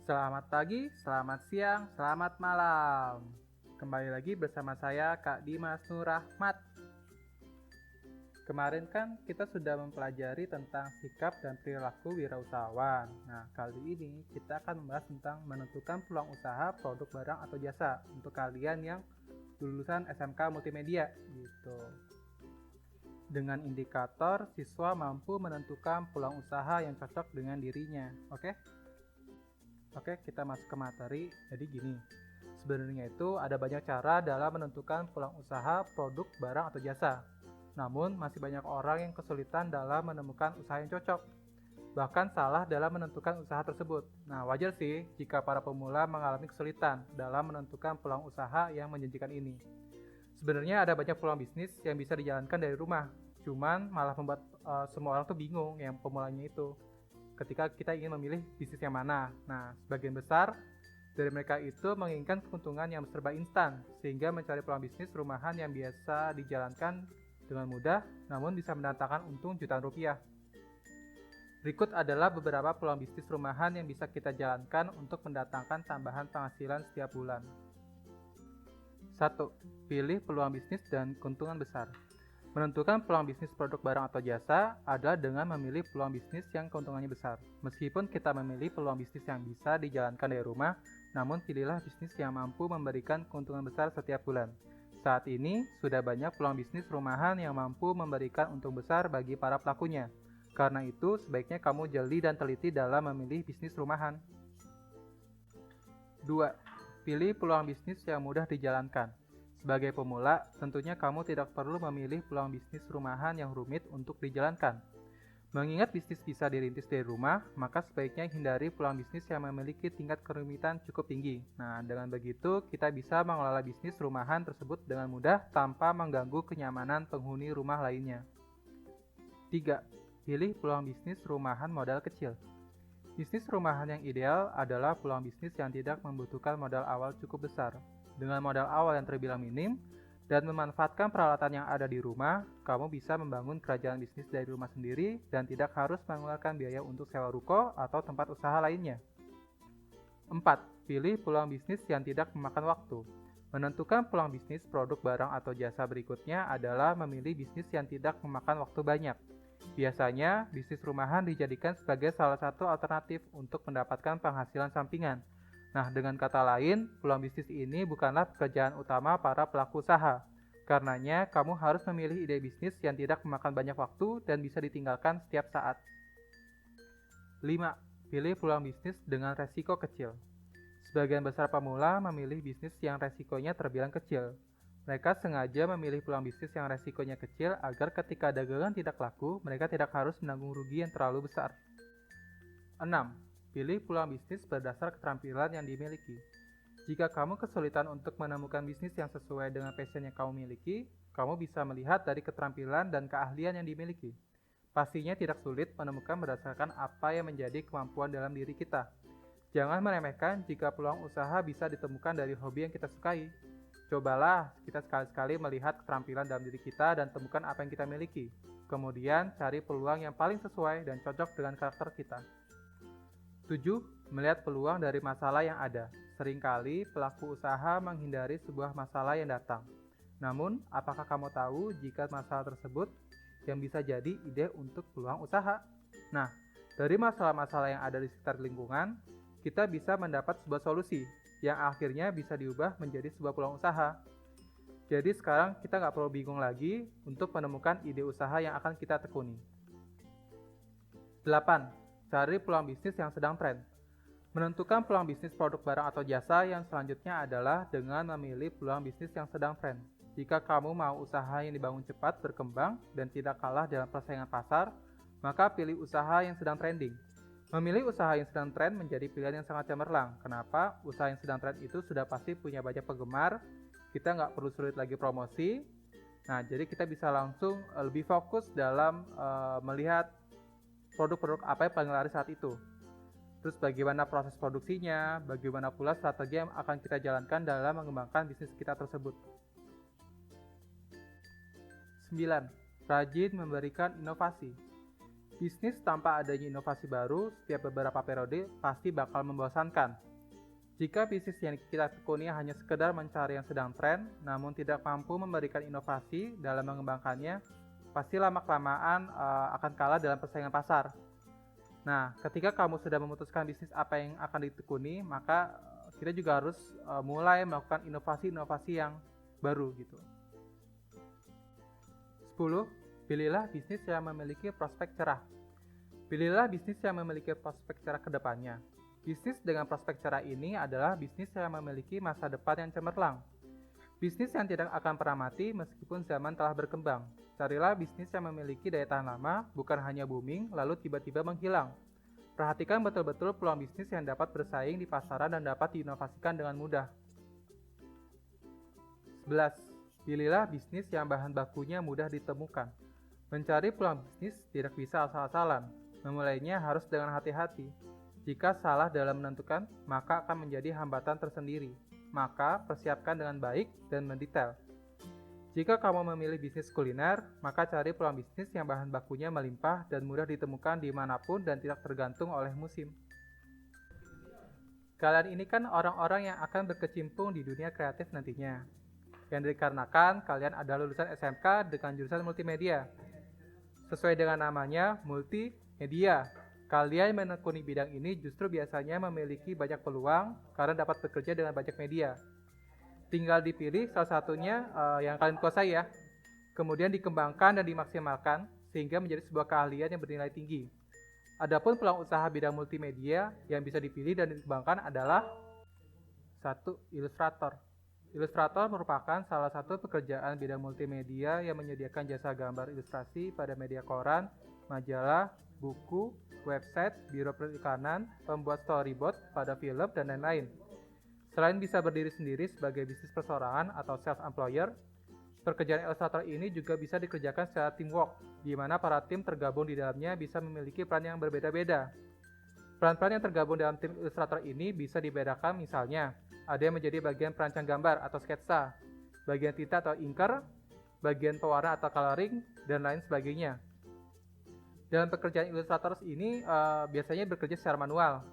Selamat pagi, selamat siang, selamat malam. Kembali lagi bersama saya Kak Dimas Nur Rahmat. Kemarin kan kita sudah mempelajari tentang sikap dan perilaku wirausahawan. Nah, kali ini kita akan membahas tentang menentukan peluang usaha, produk barang atau jasa untuk kalian yang lulusan SMK Multimedia gitu. Dengan indikator siswa mampu menentukan peluang usaha yang cocok dengan dirinya. Oke, kita masuk ke materi. Jadi gini, sebenarnya itu ada banyak cara dalam menentukan peluang usaha, produk, barang, atau jasa. Namun, masih banyak orang yang kesulitan dalam menemukan usaha yang cocok. Bahkan salah dalam menentukan usaha tersebut. Nah, wajar sih jika para pemula mengalami kesulitan dalam menentukan peluang usaha yang menjanjikan ini. Sebenarnya ada banyak peluang bisnis yang bisa dijalankan dari rumah. Cuman malah membuat semua orang tuh bingung yang pemulanya itu ketika kita ingin memilih bisnis yang mana. Nah, sebagian besar dari mereka itu menginginkan keuntungan yang serba instan, sehingga mencari peluang bisnis rumahan yang biasa dijalankan dengan mudah, namun bisa mendatangkan untung jutaan rupiah. Berikut adalah beberapa peluang bisnis rumahan yang bisa kita jalankan untuk mendatangkan tambahan penghasilan setiap bulan. 1. Pilih peluang bisnis dan keuntungan besar. Menentukan peluang bisnis produk barang atau jasa adalah dengan memilih peluang bisnis yang keuntungannya besar. Meskipun kita memilih peluang bisnis yang bisa dijalankan dari rumah, namun pilihlah bisnis yang mampu memberikan keuntungan besar setiap bulan. Saat ini, sudah banyak peluang bisnis rumahan yang mampu memberikan untung besar bagi para pelakunya. Karena itu, sebaiknya kamu jeli dan teliti dalam memilih bisnis rumahan. 2. Pilih peluang bisnis yang mudah dijalankan. Sebagai pemula, tentunya kamu tidak perlu memilih peluang bisnis rumahan yang rumit untuk dijalankan. Mengingat bisnis bisa dirintis dari rumah, maka sebaiknya hindari peluang bisnis yang memiliki tingkat kerumitan cukup tinggi. Nah, dengan begitu, kita bisa mengelola bisnis rumahan tersebut dengan mudah tanpa mengganggu kenyamanan penghuni rumah lainnya. 3. Pilih peluang bisnis rumahan modal kecil. Bisnis rumahan yang ideal adalah peluang bisnis yang tidak membutuhkan modal awal cukup besar. Dengan modal awal yang terbilang minim dan memanfaatkan peralatan yang ada di rumah, kamu bisa membangun kerajaan bisnis dari rumah sendiri dan tidak harus mengeluarkan biaya untuk sewa ruko atau tempat usaha lainnya. 4. Pilih peluang bisnis yang tidak memakan waktu. Menentukan peluang bisnis produk barang atau jasa berikutnya adalah memilih bisnis yang tidak memakan waktu banyak. Biasanya, bisnis rumahan dijadikan sebagai salah satu alternatif untuk mendapatkan penghasilan sampingan. Nah, dengan kata lain, peluang bisnis ini bukanlah pekerjaan utama para pelaku usaha. Karenanya, kamu harus memilih ide bisnis yang tidak memakan banyak waktu dan bisa ditinggalkan setiap saat. 5. Pilih peluang bisnis dengan resiko kecil. Sebagian besar pemula memilih bisnis yang resikonya terbilang kecil. Mereka sengaja memilih peluang bisnis yang resikonya kecil agar ketika dagangan tidak laku, mereka tidak harus menanggung rugi yang terlalu besar. 6. Pilih peluang bisnis berdasar keterampilan yang dimiliki. Jika kamu kesulitan untuk menemukan bisnis yang sesuai dengan passion yang kamu miliki, kamu bisa melihat dari keterampilan dan keahlian yang dimiliki. Pastinya tidak sulit menemukan berdasarkan apa yang menjadi kemampuan dalam diri kita. Jangan meremehkan jika peluang usaha bisa ditemukan dari hobi yang kita sukai. Cobalah kita sekali-sekali melihat keterampilan dalam diri kita dan temukan apa yang kita miliki. Kemudian cari peluang yang paling sesuai dan cocok dengan karakter kita. 7. Melihat peluang dari masalah yang ada. Seringkali pelaku usaha menghindari sebuah masalah yang datang. Namun, apakah kamu tahu jika masalah tersebut yang bisa jadi ide untuk peluang usaha? Nah, dari masalah-masalah yang ada di sekitar lingkungan, kita bisa mendapat sebuah solusi yang akhirnya bisa diubah menjadi sebuah peluang usaha. Jadi sekarang kita nggak perlu bingung lagi untuk menemukan ide usaha yang akan kita tekuni. 8. Cari peluang bisnis yang sedang tren. Menentukan peluang bisnis produk barang atau jasa yang selanjutnya adalah dengan memilih peluang bisnis yang sedang tren. Jika kamu mau usaha yang dibangun cepat, berkembang, dan tidak kalah dalam persaingan pasar, maka pilih usaha yang sedang trending. Memilih usaha yang sedang tren menjadi pilihan yang sangat cemerlang. Kenapa? Usaha yang sedang tren itu sudah pasti punya banyak penggemar, kita nggak perlu sulit lagi promosi. Nah, jadi kita bisa langsung lebih fokus dalam melihat produk-produk apa yang paling laris saat itu. Terus bagaimana proses produksinya, bagaimana pula strategi yang akan kita jalankan dalam mengembangkan bisnis kita tersebut. 9. Rajin memberikan inovasi. Bisnis tanpa adanya inovasi baru setiap beberapa periode pasti bakal membosankan. Jika bisnis yang kita tekuni hanya sekedar mencari yang sedang tren, namun tidak mampu memberikan inovasi dalam mengembangkannya, pasti lama-kelamaan akan kalah dalam persaingan pasar. Nah, ketika kamu sudah memutuskan bisnis apa yang akan ditekuni, maka kita juga harus mulai melakukan inovasi-inovasi yang baru gitu. 10. Pilihlah bisnis yang memiliki prospek cerah. Pilihlah bisnis yang memiliki prospek cerah ke depannya. Bisnis dengan prospek cerah ini adalah bisnis yang memiliki masa depan yang cemerlang. Bisnis yang tidak akan pernah mati meskipun zaman telah berkembang. Carilah bisnis yang memiliki daya tahan lama, bukan hanya booming lalu tiba-tiba menghilang. Perhatikan betul-betul peluang bisnis yang dapat bersaing di pasaran dan dapat diinovasikan dengan mudah. 11. Pilihlah bisnis yang bahan bakunya mudah ditemukan. Mencari peluang bisnis tidak bisa asal-asalan. Memulainya harus dengan hati-hati. Jika salah dalam menentukan, maka akan menjadi hambatan tersendiri. Maka persiapkan dengan baik dan mendetail. Jika kamu memilih bisnis kuliner, maka cari peluang bisnis yang bahan bakunya melimpah dan mudah ditemukan dimanapun dan tidak tergantung oleh musim. Kalian ini kan orang-orang yang akan berkecimpung di dunia kreatif nantinya. Yang dikarenakan kalian adalah lulusan SMK dengan jurusan multimedia. Sesuai dengan namanya, multimedia. Kalian menekuni bidang ini justru biasanya memiliki banyak peluang karena dapat bekerja dengan banyak media. Tinggal dipilih salah satunya yang kalian kuasai ya. Kemudian dikembangkan dan dimaksimalkan sehingga menjadi sebuah keahlian yang bernilai tinggi. Adapun peluang usaha bidang multimedia yang bisa dipilih dan dikembangkan adalah 1. Ilustrator. Ilustrator merupakan salah satu pekerjaan bidang multimedia yang menyediakan jasa gambar ilustrasi pada media koran, majalah, buku, website, biro periklanan, pembuat storyboard pada film, dan lain-lain. Selain bisa berdiri sendiri sebagai bisnis perseorangan atau self-employer, pekerjaan ilustrator ini juga bisa dikerjakan secara teamwork, di mana para tim tergabung di dalamnya bisa memiliki peran yang berbeda-beda. Peran-peran yang tergabung dalam tim ilustrator ini bisa dibedakan misalnya, ada yang menjadi bagian perancang gambar atau sketsa, bagian tinta atau inker, bagian pewarna atau coloring, dan lain sebagainya. Dalam pekerjaan ilustrator ini biasanya bekerja secara manual.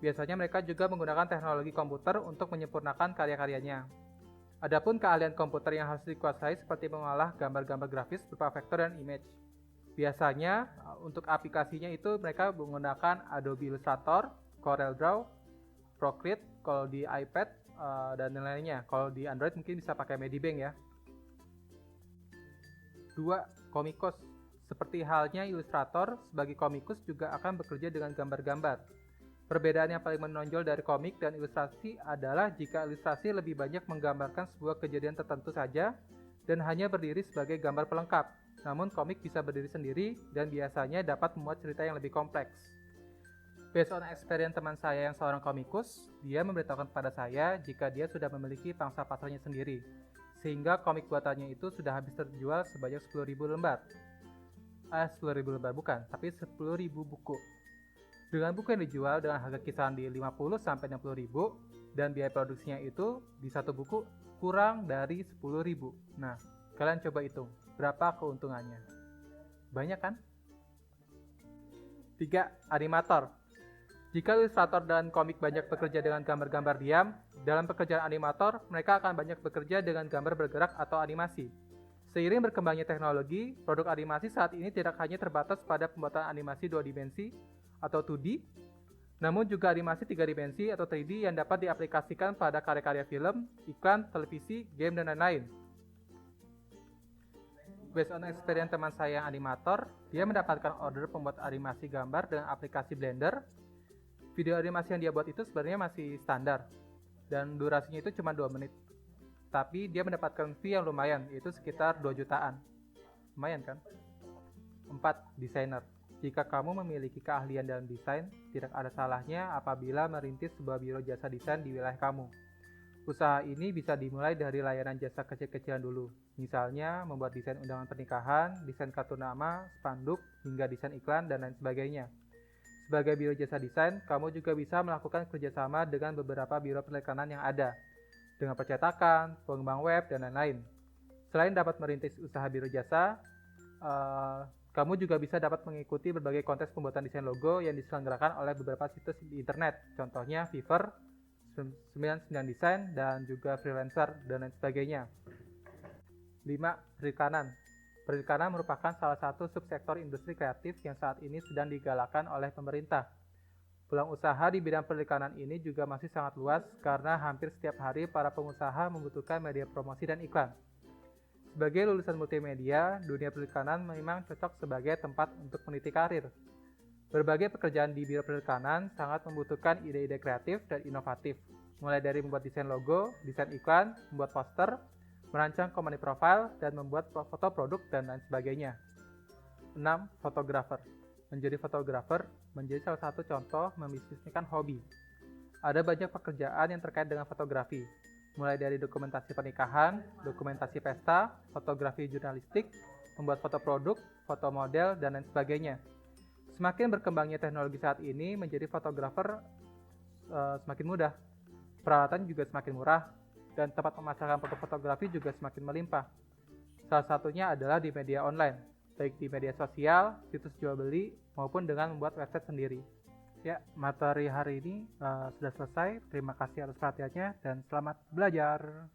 Biasanya mereka juga menggunakan teknologi komputer untuk menyempurnakan karya-karyanya. Adapun keahlian komputer yang harus dikuasai seperti mengolah gambar-gambar grafis berupa vektor dan image. Biasanya untuk aplikasinya itu mereka menggunakan Adobe Illustrator, CorelDRAW, Procreate kalau di iPad dan lain-lainnya. Kalau di Android mungkin bisa pakai Medibank ya. 2. Komikus. Seperti halnya ilustrator, sebagai komikus juga akan bekerja dengan gambar-gambar. Perbedaan yang paling menonjol dari komik dan ilustrasi adalah jika ilustrasi lebih banyak menggambarkan sebuah kejadian tertentu saja dan hanya berdiri sebagai gambar pelengkap. Namun komik bisa berdiri sendiri dan biasanya dapat memuat cerita yang lebih kompleks. Based on experience teman saya yang seorang komikus, dia memberitahukan kepada saya jika dia sudah memiliki pangsa pasarnya sendiri, sehingga komik buatannya itu sudah habis terjual sebanyak 10.000 lembar. 10.000 lembar bukan, tapi 10.000 buku. Dengan buku yang dijual dengan harga kisaran di 50-60.000 dan biaya produksinya itu di satu buku kurang dari 10.000. Nah, kalian coba hitung, berapa keuntungannya? Banyak kan? 3. Animator. Jika ilustrator dan komik banyak bekerja dengan gambar-gambar diam, dalam pekerjaan animator, mereka akan banyak bekerja dengan gambar bergerak atau animasi. Seiring berkembangnya teknologi, produk animasi saat ini tidak hanya terbatas pada pembuatan animasi 2 dimensi atau 2D, namun juga animasi 3 dimensi atau 3D yang dapat diaplikasikan pada karya-karya film, iklan, televisi, game, dan lain-lain. Based on experience teman saya yang animator, dia mendapatkan order pembuat animasi gambar dengan aplikasi Blender. Video animasi yang dia buat itu sebenarnya masih standar, dan durasinya itu cuma 2 menit. Tapi dia mendapatkan fee yang lumayan, yaitu sekitar 2 jutaan. Lumayan kan? 4. Desainer. Jika kamu memiliki keahlian dalam desain, tidak ada salahnya apabila merintis sebuah biro jasa desain di wilayah kamu. Usaha ini bisa dimulai dari layanan jasa kecil-kecilan dulu. Misalnya, membuat desain undangan pernikahan, desain kartu nama, spanduk, hingga desain iklan, dan lain sebagainya. Sebagai biro jasa desain, kamu juga bisa melakukan kerjasama dengan beberapa biro periklanan yang ada, dengan percetakan, pengembang web, dan lain-lain. Selain dapat merintis usaha biro jasa, Kamu juga bisa dapat mengikuti berbagai kontes pembuatan desain logo yang diselenggarakan oleh beberapa situs di internet, contohnya Fiverr, 99 Design, dan juga Freelancer, dan lain sebagainya. 5. Perikanan. Perikanan merupakan salah satu subsektor industri kreatif yang saat ini sedang digalakkan oleh pemerintah. Peluang usaha di bidang perikanan ini juga masih sangat luas karena hampir setiap hari para pengusaha membutuhkan media promosi dan iklan. Sebagai lulusan multimedia, dunia perikanan memang cocok sebagai tempat untuk meniti karir. Berbagai pekerjaan di bidang perikanan sangat membutuhkan ide-ide kreatif dan inovatif, mulai dari membuat desain logo, desain iklan, membuat poster, merancang company profile, dan membuat foto produk, dan lain sebagainya. 6. Fotografer. Menjadi fotografer menjadi salah satu contoh membisniskan hobi. Ada banyak pekerjaan yang terkait dengan fotografi, mulai dari dokumentasi pernikahan, dokumentasi pesta, fotografi jurnalistik, membuat foto produk, foto model, dan lain sebagainya. Semakin berkembangnya teknologi saat ini menjadi fotografer semakin mudah, peralatan juga semakin murah, dan tempat memasarkan foto fotografi juga semakin melimpah. Salah satunya adalah di media online, baik di media sosial, situs jual beli, maupun dengan membuat website sendiri. Ya, materi hari ini sudah selesai. Terima kasih atas perhatiannya dan selamat belajar.